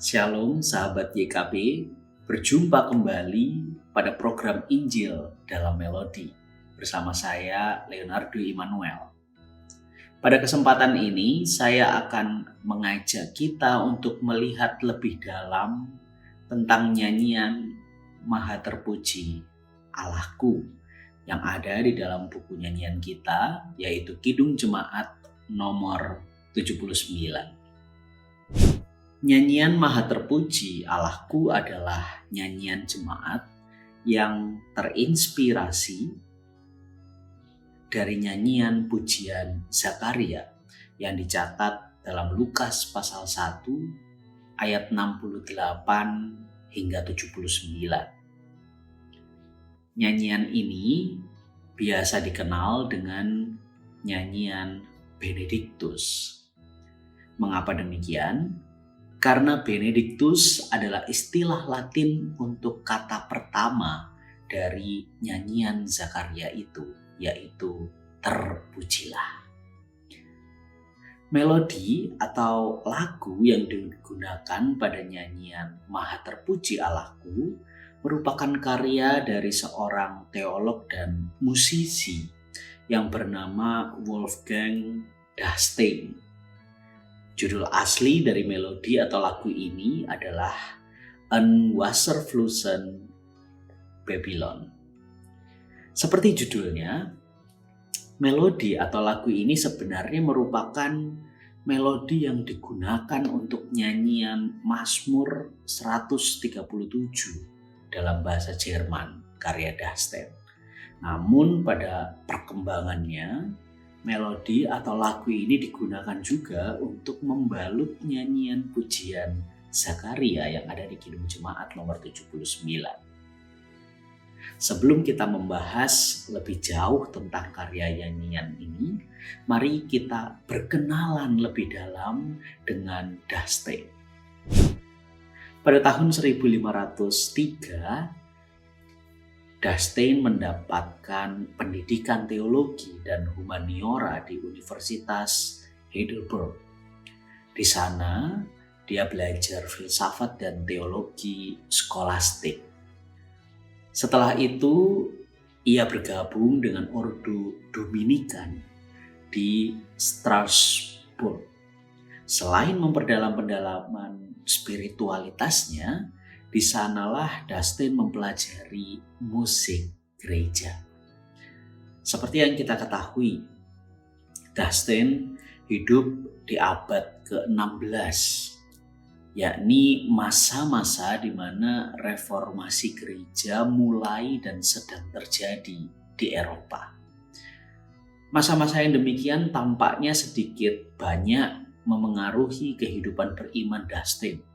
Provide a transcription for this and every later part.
Shalom sahabat YKB, berjumpa kembali pada program Injil dalam Melodi bersama saya Leonardo Immanuel. Pada kesempatan ini saya akan mengajak kita untuk melihat lebih dalam tentang nyanyian Maha Terpuji Allahku yang ada di dalam buku nyanyian kita, yaitu Kidung Jemaat nomor 79. Nyanyian Maha Terpuji Allahku adalah nyanyian jemaat yang terinspirasi dari nyanyian pujian Zakaria yang dicatat dalam Lukas pasal 1 ayat 68 hingga 79. Nyanyian ini biasa dikenal dengan nyanyian Benedictus. Mengapa demikian? Karena Benedictus adalah istilah Latin untuk kata pertama dari nyanyian Zakaria itu, yaitu terpujilah. Melodi atau lagu yang digunakan pada nyanyian Maha Terpuji Allahku merupakan karya dari seorang teolog dan musisi yang bernama Wolfgang Dastein. Judul asli dari melodi atau lagu ini adalah Ein Wasserflussen Babylon. Seperti judulnya, melodi atau lagu ini sebenarnya merupakan melodi yang digunakan untuk nyanyian Mazmur 137 dalam bahasa Jerman karya Dastein. Namun pada perkembangannya, melodi atau lagu ini digunakan juga untuk membalut nyanyian pujian Zakaria yang ada di Kidung Jemaat nomor 79. Sebelum kita membahas lebih jauh tentang karya nyanyian ini, mari kita berkenalan lebih dalam dengan Dastein. Pada tahun 1503, Dastein mendapatkan pendidikan teologi dan humaniora di Universitas Heidelberg. Di sana, dia belajar filsafat dan teologi skolastik. Setelah itu, ia bergabung dengan Ordo Dominikan di Strasbourg. Selain memperdalam pendalaman spiritualitasnya, di sanalah Dastein mempelajari musik gereja. Seperti yang kita ketahui, Dastein hidup di abad ke-16, yakni masa-masa di mana reformasi gereja mulai dan sedang terjadi di Eropa. Masa-masa yang demikian tampaknya sedikit banyak memengaruhi kehidupan beriman Dastein.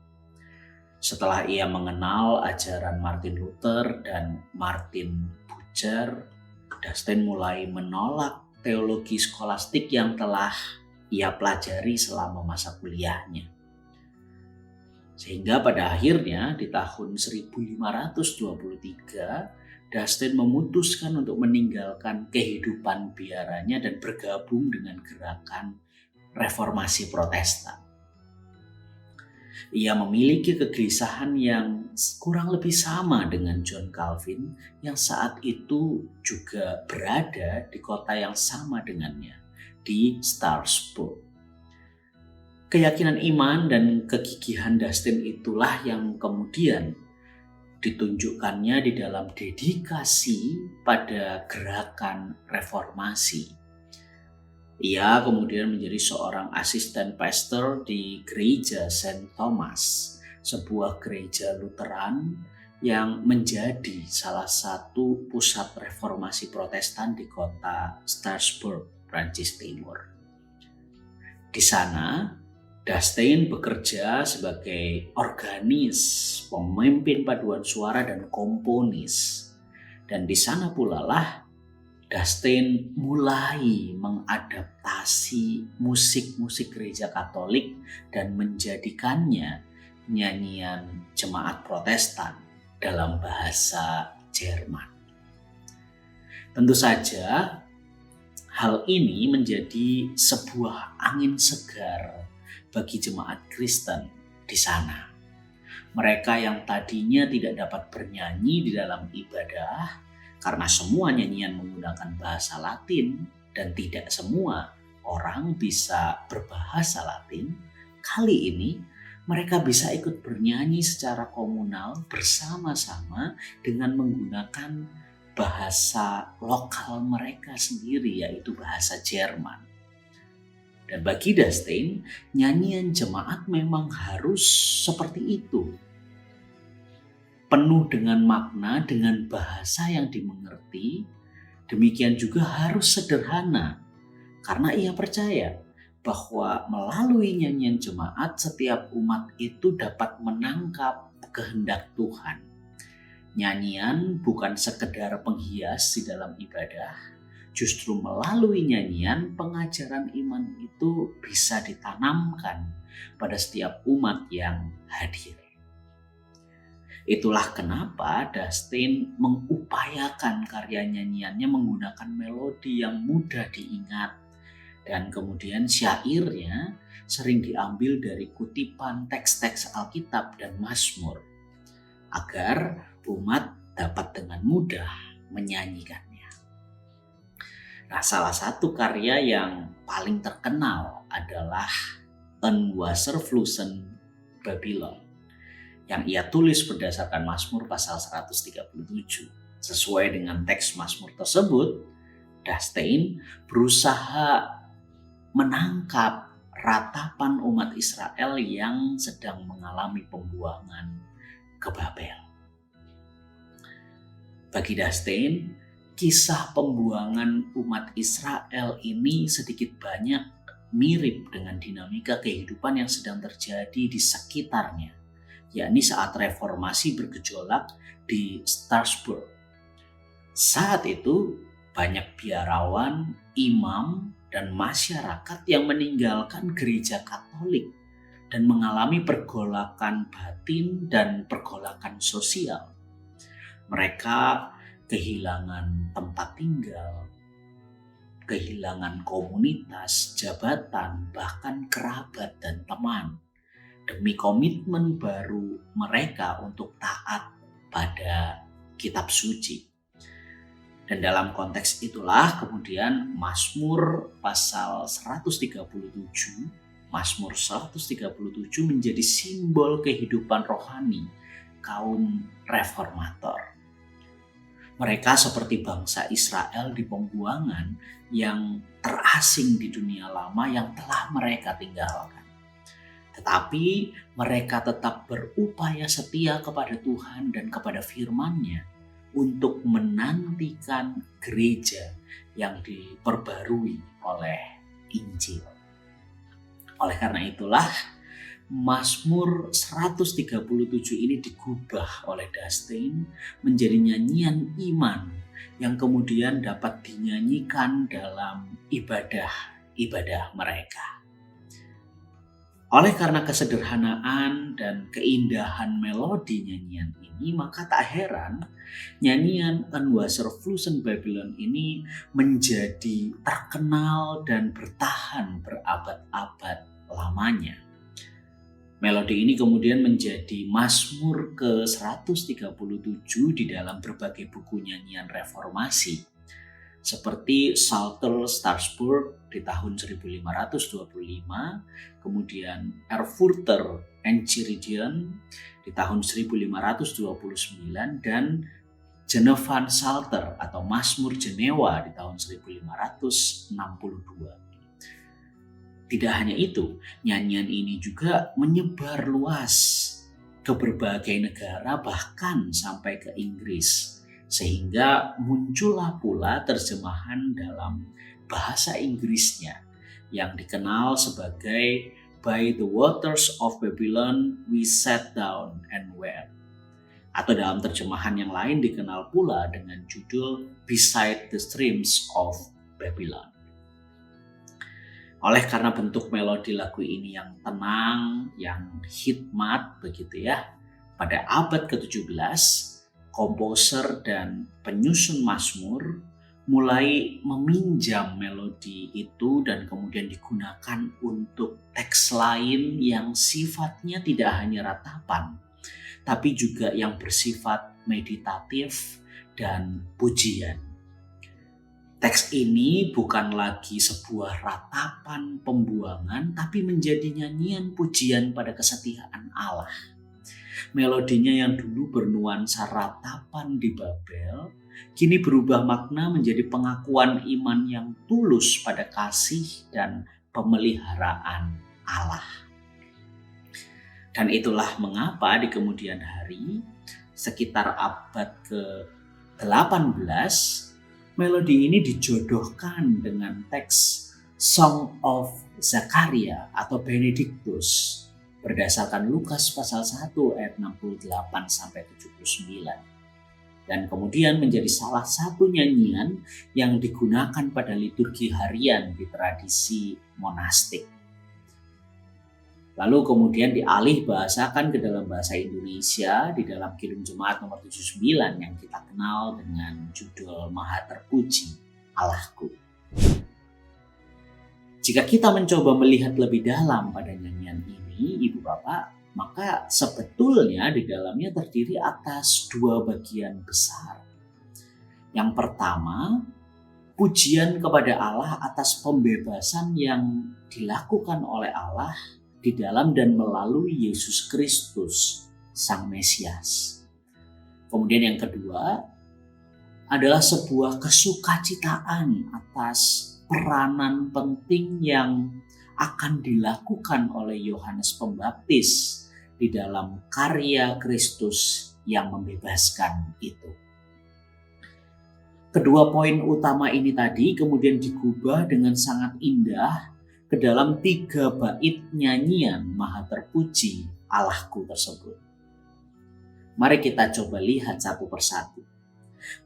Setelah ia mengenal ajaran Martin Luther dan Martin Bucer, Dastein mulai menolak teologi skolastik yang telah ia pelajari selama masa kuliahnya. Sehingga pada akhirnya di tahun 1523, Dastein memutuskan untuk meninggalkan kehidupan biaranya dan bergabung dengan gerakan reformasi Protestan. Ia memiliki kegelisahan yang kurang lebih sama dengan John Calvin yang saat itu juga berada di kota yang sama dengannya, di Strasbourg. Keyakinan iman dan kegigihan Dastein itulah yang kemudian ditunjukkannya di dalam dedikasi pada gerakan reformasi. Ia kemudian menjadi seorang asisten pastor di gereja St. Thomas, sebuah gereja Lutheran yang menjadi salah satu pusat reformasi Protestan di kota Strasbourg, Prancis Timur. Di sana, Dastein bekerja sebagai organis, pemimpin paduan suara dan komponis. Dan di sana pula lah Dastein mulai mengadaptasi musik-musik gereja Katolik dan menjadikannya nyanyian jemaat Protestan dalam bahasa Jerman. Tentu saja hal ini menjadi sebuah angin segar bagi jemaat Kristen di sana. Mereka yang tadinya tidak dapat bernyanyi di dalam ibadah karena semua nyanyian menggunakan bahasa Latin dan tidak semua orang bisa berbahasa Latin, kali ini mereka bisa ikut bernyanyi secara komunal bersama-sama dengan menggunakan bahasa lokal mereka sendiri, yaitu bahasa Jerman. Dan bagi Dustin, nyanyian jemaat memang harus seperti itu. Penuh dengan makna, dengan bahasa yang dimengerti, demikian juga harus sederhana. Karena ia percaya bahwa melalui nyanyian jemaat setiap umat itu dapat menangkap kehendak Tuhan. Nyanyian bukan sekedar penghias di dalam ibadah, justru melalui nyanyian pengajaran iman itu bisa ditanamkan pada setiap umat yang hadir. Itulah kenapa Dustin mengupayakan karya nyanyiannya menggunakan melodi yang mudah diingat. Dan kemudian syairnya sering diambil dari kutipan teks-teks Alkitab dan Mazmur, agar umat dapat dengan mudah menyanyikannya. Nah, salah satu karya yang paling terkenal adalah Unwasserflossen Babylon, yang ia tulis berdasarkan Mazmur pasal 137. Sesuai dengan teks Mazmur tersebut, Dustin berusaha menangkap ratapan umat Israel yang sedang mengalami pembuangan ke Babel. Bagi Dustin, kisah pembuangan umat Israel ini sedikit banyak mirip dengan dinamika kehidupan yang sedang terjadi di sekitarnya, yakni saat reformasi bergejolak di Strasbourg. Saat itu banyak biarawan, imam, dan masyarakat yang meninggalkan gereja Katolik dan mengalami pergolakan batin dan pergolakan sosial. Mereka kehilangan tempat tinggal, kehilangan komunitas, jabatan, bahkan kerabat dan teman, demi komitmen baru mereka untuk taat pada kitab suci. Dan dalam konteks itulah kemudian Mazmur pasal 137, Mazmur 137 menjadi simbol kehidupan rohani kaum reformator. Mereka seperti bangsa Israel di pembuangan yang terasing di dunia lama yang telah mereka tinggalkan. Tetapi mereka tetap berupaya setia kepada Tuhan dan kepada firman-Nya untuk menantikan gereja yang diperbarui oleh Injil. Oleh karena itulah Mazmur 137 ini digubah oleh Dustin menjadi nyanyian iman yang kemudian dapat dinyanyikan dalam ibadah-ibadah mereka. Oleh karena kesederhanaan dan keindahan melodi nyanyian ini, maka tak heran nyanyian Unwasserflossen Babylon ini menjadi terkenal dan bertahan berabad-abad lamanya. Melodi ini kemudian menjadi Mazmur ke-137 di dalam berbagai buku nyanyian reformasi, seperti Psalter Strasbourg di tahun 1525, kemudian Erfurter Enchiridion di tahun 1529, dan Genevan Psalter atau Mazmur Jenewa di tahun 1562. Tidak hanya itu, nyanyian ini juga menyebar luas ke berbagai negara, bahkan sampai ke Inggris. Sehingga muncullah pula terjemahan dalam bahasa Inggrisnya yang dikenal sebagai By the Waters of Babylon We Sat Down and Wept. Atau dalam terjemahan yang lain dikenal pula dengan judul Beside the Streams of Babylon. Oleh karena bentuk melodi lagu ini yang tenang, yang hikmat begitu ya, pada abad ke-17, komposer dan penyusun Mazmur mulai meminjam melodi itu dan kemudian digunakan untuk teks lain yang sifatnya tidak hanya ratapan, tapi juga yang bersifat meditatif dan pujian. Teks ini bukan lagi sebuah ratapan pembuangan, tapi menjadi nyanyian pujian pada kesetiaan Allah. Melodinya yang dulu bernuansa ratapan di Babel, kini berubah makna menjadi pengakuan iman yang tulus pada kasih dan pemeliharaan Allah. Dan itulah mengapa di kemudian hari, sekitar abad ke-18, melodi ini dijodohkan dengan teks Song of Zakaria atau Benedictus berdasarkan Lukas pasal 1 ayat 68-79. Dan kemudian menjadi salah satu nyanyian yang digunakan pada liturgi harian di tradisi monastik. Lalu kemudian dialih bahasakan ke dalam bahasa Indonesia di dalam Kidung Jemaat nomor 79 yang kita kenal dengan judul Maha Terpuji Allahku. Jika kita mencoba melihat lebih dalam pada nyanyian ini, Ibu Bapak, maka sebetulnya di dalamnya terdiri atas dua bagian besar. Yang pertama, pujian kepada Allah atas pembebasan yang dilakukan oleh Allah di dalam dan melalui Yesus Kristus, Sang Mesias. Kemudian yang kedua adalah sebuah kesukacitaan atas peranan penting yang akan dilakukan oleh Yohanes Pembaptis di dalam karya Kristus yang membebaskan itu. Kedua poin utama ini tadi kemudian digubah dengan sangat indah ke dalam 3 bait nyanyian Maha Terpuji Allahku tersebut. Mari kita coba lihat satu persatu.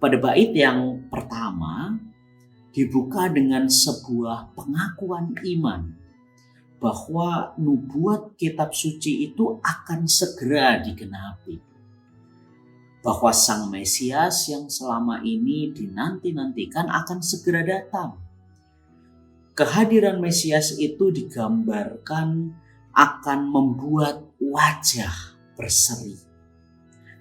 Pada bait yang pertama dibuka dengan sebuah pengakuan iman bahwa nubuat kitab suci itu akan segera digenapi. Bahwa Sang Mesias yang selama ini dinanti-nantikan akan segera datang. Kehadiran Mesias itu digambarkan akan membuat wajah berseri.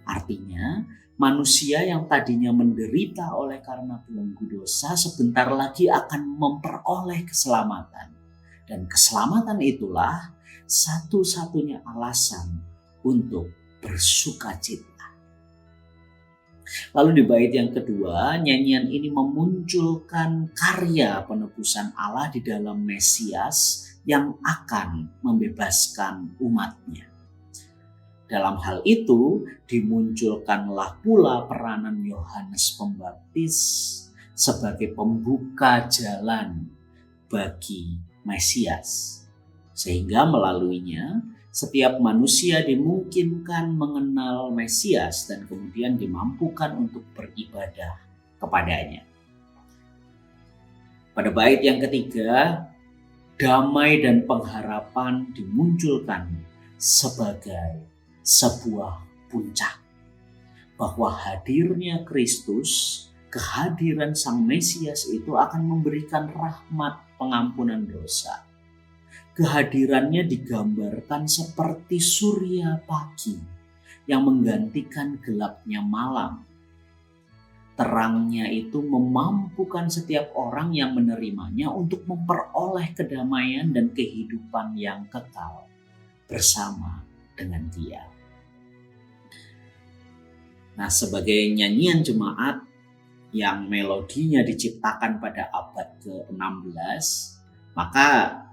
Artinya, manusia yang tadinya menderita oleh karena belenggu dosa sebentar lagi akan memperoleh keselamatan. Dan keselamatan itulah satu-satunya alasan untuk bersukacita. Lalu di bait yang kedua, nyanyian ini memunculkan karya penebusan Allah di dalam Mesias yang akan membebaskan umatnya. Dalam hal itu, dimunculkanlah pula peranan Yohanes Pembaptis sebagai pembuka jalan bagi Mesias. Sehingga melaluinya, setiap manusia dimungkinkan mengenal Mesias dan kemudian dimampukan untuk beribadah kepadanya. Pada bait yang ketiga, damai dan pengharapan dimunculkan sebagai sebuah puncak. Bahwa hadirnya Kristus, kehadiran Sang Mesias itu akan memberikan rahmat pengampunan dosa. Kehadirannya digambarkan seperti surya pagi yang menggantikan gelapnya malam. Terangnya itu memampukan setiap orang yang menerimanya untuk memperoleh kedamaian dan kehidupan yang kekal bersama dengan Dia. Nah, sebagai nyanyian jemaat yang melodinya diciptakan pada abad ke-16, maka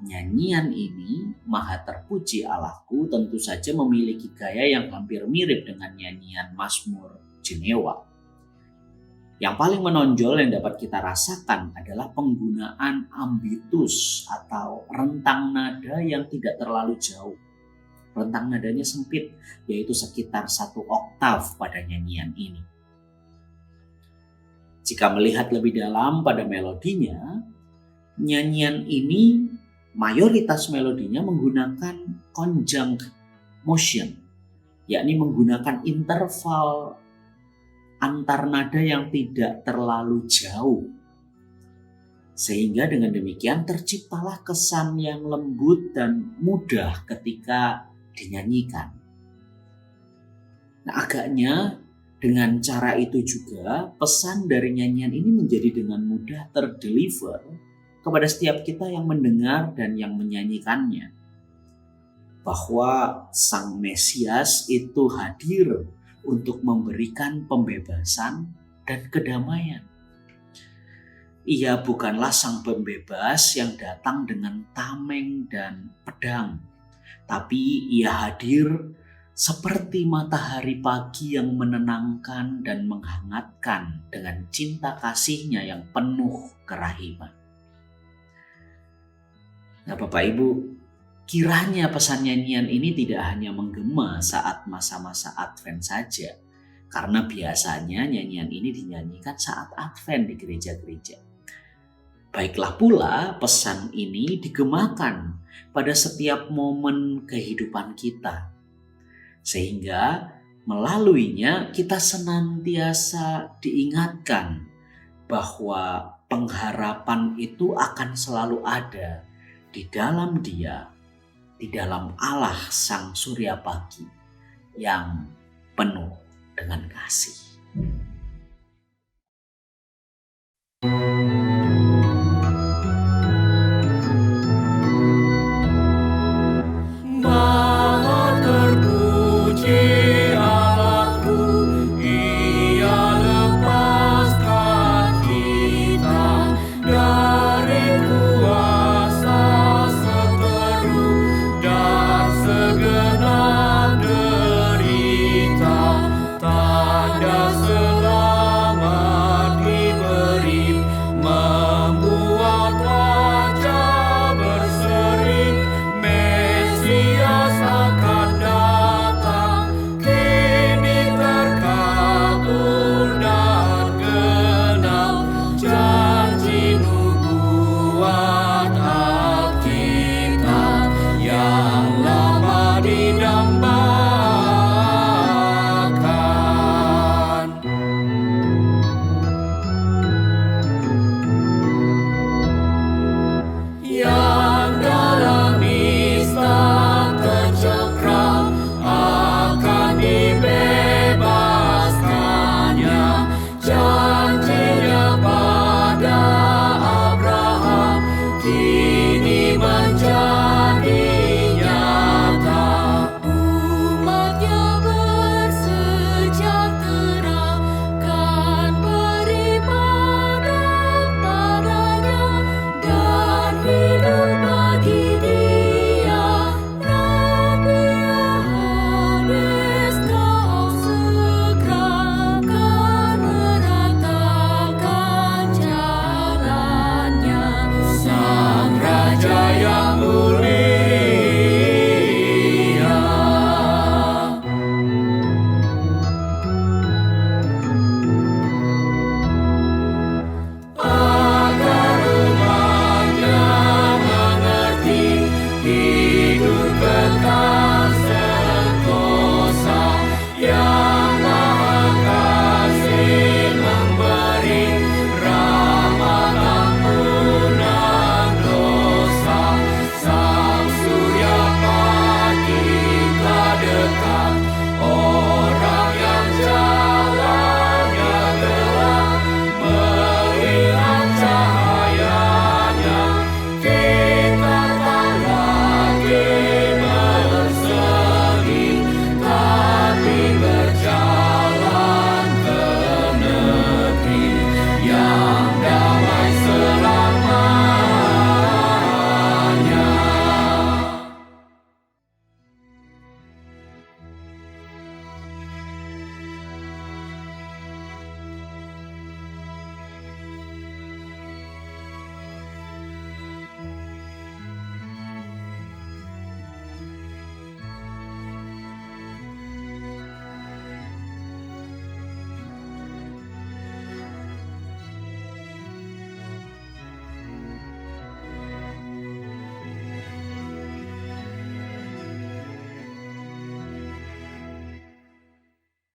nyanyian ini, Maha Terpuji Allahku, tentu saja memiliki gaya yang hampir mirip dengan nyanyian Mazmur Jenewa. Yang paling menonjol yang dapat kita rasakan adalah penggunaan ambitus atau rentang nada yang tidak terlalu jauh. Rentang nadanya sempit, yaitu sekitar 1 oktav pada nyanyian ini. Jika melihat lebih dalam pada melodinya, nyanyian ini mayoritas melodinya menggunakan conjunct motion, yakni menggunakan interval antar nada yang tidak terlalu jauh. Sehingga dengan demikian terciptalah kesan yang lembut dan mudah ketika dinyanyikan. Nah, agaknya dengan cara itu juga pesan dari nyanyian ini menjadi dengan mudah terdeliver kepada setiap kita yang mendengar dan yang menyanyikannya. Bahwa Sang Mesias itu hadir untuk memberikan pembebasan dan kedamaian. Ia bukanlah sang pembebas yang datang dengan tameng dan pedang, tapi ia hadir seperti matahari pagi yang menenangkan dan menghangatkan dengan cinta kasihnya yang penuh kerahiman. Nah, Bapak Ibu, kiranya pesan nyanyian ini tidak hanya menggema saat masa-masa Advent saja, karena biasanya nyanyian ini dinyanyikan saat Advent di gereja-gereja. Baiklah pula pesan ini digemakan pada setiap momen kehidupan kita, sehingga melaluinya kita senantiasa diingatkan bahwa pengharapan itu akan selalu ada di dalam Dia, di dalam Allah Sang Surya Pagi yang penuh dengan kasih.